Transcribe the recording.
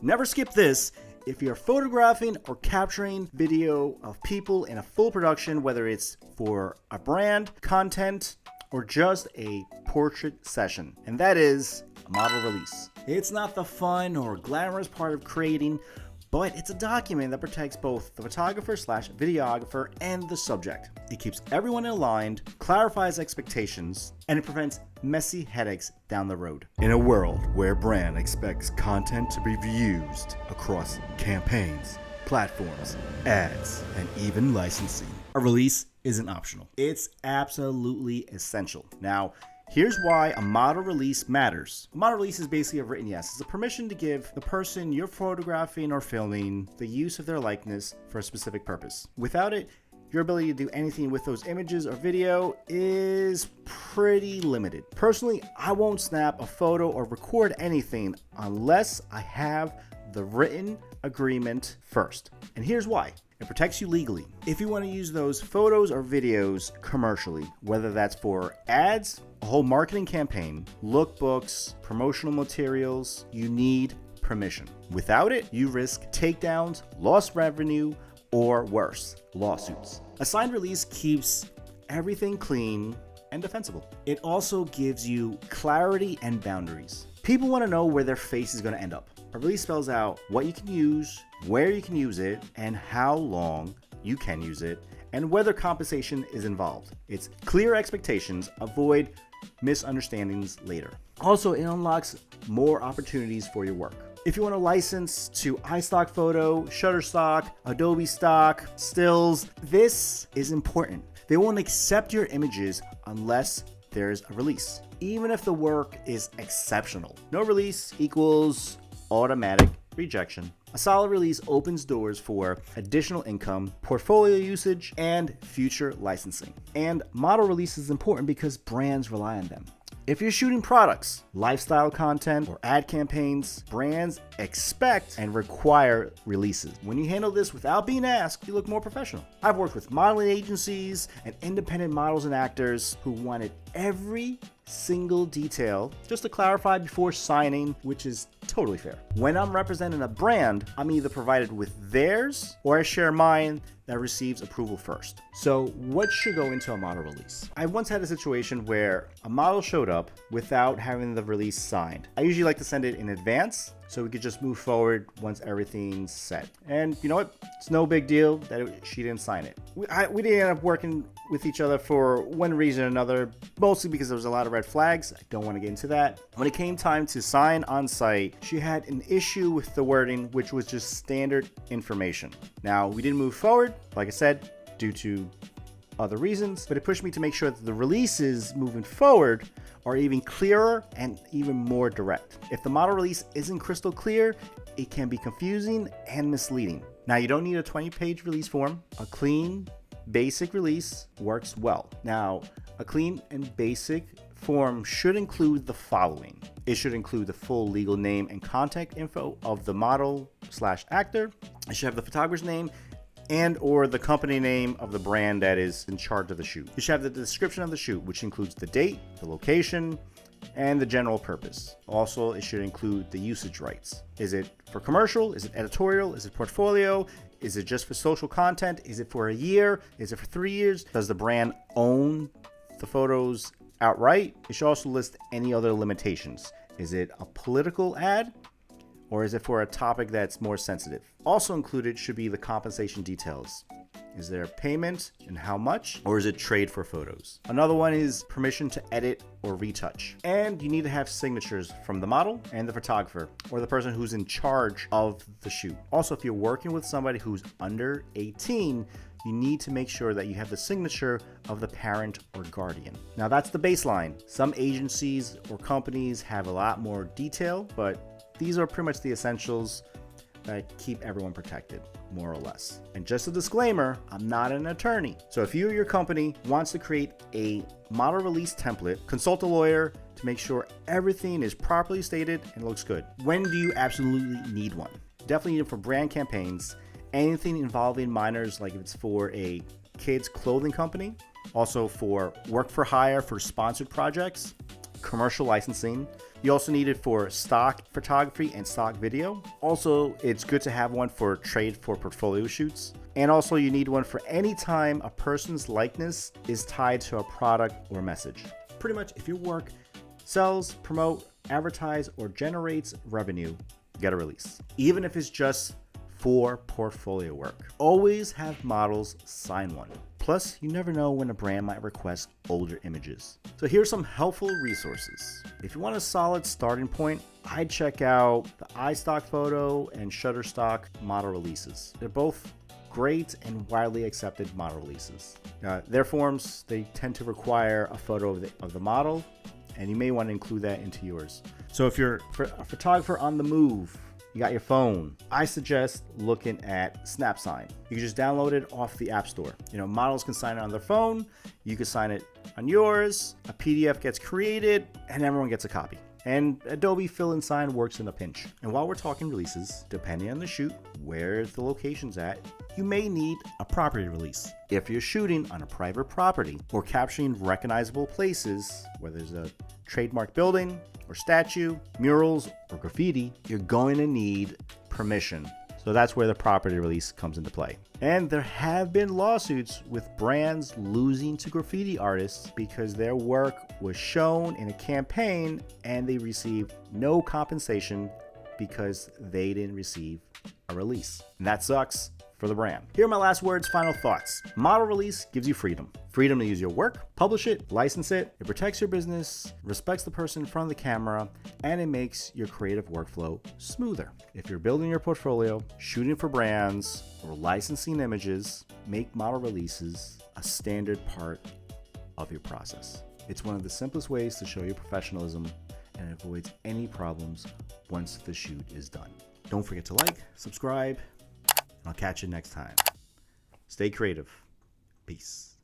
Never skip this. If you're photographing or capturing video of people in a full production, whether it's for a brand, content, or just a portrait session, and that is a model release. It's not the fun or glamorous part of creating, but it's a document that protects both the photographer/videographer and the subject. It keeps everyone aligned, clarifies expectations, and it prevents messy headaches down the road. In a world where brand expects content to be used across campaigns, platforms, ads, and even licensing, a release isn't optional. It's absolutely essential. Now, here's why a model release matters. A model release is basically a written yes. It's a permission to give the person you're photographing or filming the use of their likeness for a specific purpose. Without it, your ability to do anything with those images or video is pretty limited. Personally, I won't snap a photo or record anything unless I have the written agreement first. And here's why. It protects you legally. If you want to use those photos or videos commercially, whether that's for ads, a whole marketing campaign, lookbooks, promotional materials, you need permission. Without it, you risk takedowns, lost revenue, or worse, lawsuits. A signed release keeps everything clean and defensible. It also gives you clarity and boundaries. People want to know where their face is going to end up. A release spells out what you can use, where you can use it, and how long you can use it, and whether compensation is involved. It's clear expectations, avoid misunderstandings later. Also, it unlocks more opportunities for your work. If you want to license to iStock Photo, Shutterstock, Adobe Stock, Stills, this is important. They won't accept your images unless there's a release, even if the work is exceptional. No release equals automatic rejection. A solid release opens doors for additional income, portfolio usage, and future licensing. And model release is important because brands rely on them. If you're shooting products, lifestyle content, or ad campaigns, brands expect and require releases. When you handle this without being asked, you look more professional. I've worked with modeling agencies and independent models and actors who wanted every single detail just to clarify before signing, which is totally fair. When I'm representing a brand, I'm either provided with theirs or I share mine that receives approval first. So what should go into a model release? I once had a situation where a model showed up without having the release signed. I usually like to send it in advance so we could just move forward once everything's set. And you know what? It's no big deal that she didn't sign it. We didn't end up working with each other for one reason or another, mostly because there was a lot of red flags. I don't want to get into that. When it came time to sign on site, she had an issue with the wording, which was just standard information. Now, we didn't move forward, like I said, due to other reasons, but it pushed me to make sure that the releases moving forward are even clearer and even more direct. If the model release isn't crystal clear, it can be confusing and misleading. Now, you don't need a 20-page release form. A clean, basic release works well. Now, a clean and basic form should include the following. It should include the full legal name and contact info of the model/actor. It should have the photographer's name and or the company name of the brand that is in charge of the shoot. You should have the description of the shoot, which includes the date, the location, and the general purpose. Also, it should include the usage rights. Is it for commercial? Is it editorial? Is it portfolio? Is it just for social content? Is it for a year? Is it for 3 years? Does the brand own the photos outright? It should also list any other limitations. Is it a political ad? Or is it for a topic that's more sensitive? Also included should be the compensation details. Is there payment and how much? Or is it trade for photos? Another one is permission to edit or retouch. And you need to have signatures from the model and the photographer or the person who's in charge of the shoot. Also, if you're working with somebody who's under 18, you need to make sure that you have the signature of the parent or guardian. Now that's the baseline. Some agencies or companies have a lot more detail, but these are pretty much the essentials that keep everyone protected, more or less. And just a disclaimer, I'm not an attorney. So if you or your company wants to create a model release template, consult a lawyer to make sure everything is properly stated and looks good. When do you absolutely need one? Definitely need it for brand campaigns, anything involving minors, like if it's for a kids clothing company, also for work for hire for sponsored projects, commercial licensing. You also need it for stock photography and stock video. Also, it's good to have one for trade for portfolio shoots. And also you need one for any time a person's likeness is tied to a product or message. Pretty much if your work sells, promote, advertise, or generates revenue, get a release. Even if it's just for portfolio work. Always have models sign one. Plus, you never know when a brand might request older images. So here's some helpful resources. If you want a solid starting point, I'd check out the iStock Photo and Shutterstock model releases. They're both great and widely accepted model releases. Their forms, they tend to require a photo of the model, and you may want to include that into yours. So if you're a photographer on the move, you got your phone, I suggest looking at SnapSign. You can just download it off the App Store. Models can sign it on their phone, you can sign it on yours, a PDF gets created, and everyone gets a copy. And Adobe Fill and Sign works in a pinch. And while we're talking releases, depending on the shoot, where the location's at, you may need a property release. If you're shooting on a private property or capturing recognizable places, where there's a trademark building or statue, murals, or graffiti, you're going to need permission. So that's where the property release comes into play. And there have been lawsuits with brands losing to graffiti artists because their work was shown in a campaign and they received no compensation because they didn't receive a release. And that sucks for the brand. Here are my last words, final thoughts. Model release gives you freedom. Freedom to use your work, publish it, license it. It protects your business, respects the person in front of the camera, and it makes your creative workflow smoother. If you're building your portfolio, shooting for brands, or licensing images, make model releases a standard part of your process. It's one of the simplest ways to show your professionalism and it avoids any problems once the shoot is done. Don't forget to like, subscribe, and I'll catch you next time. Stay creative. Peace.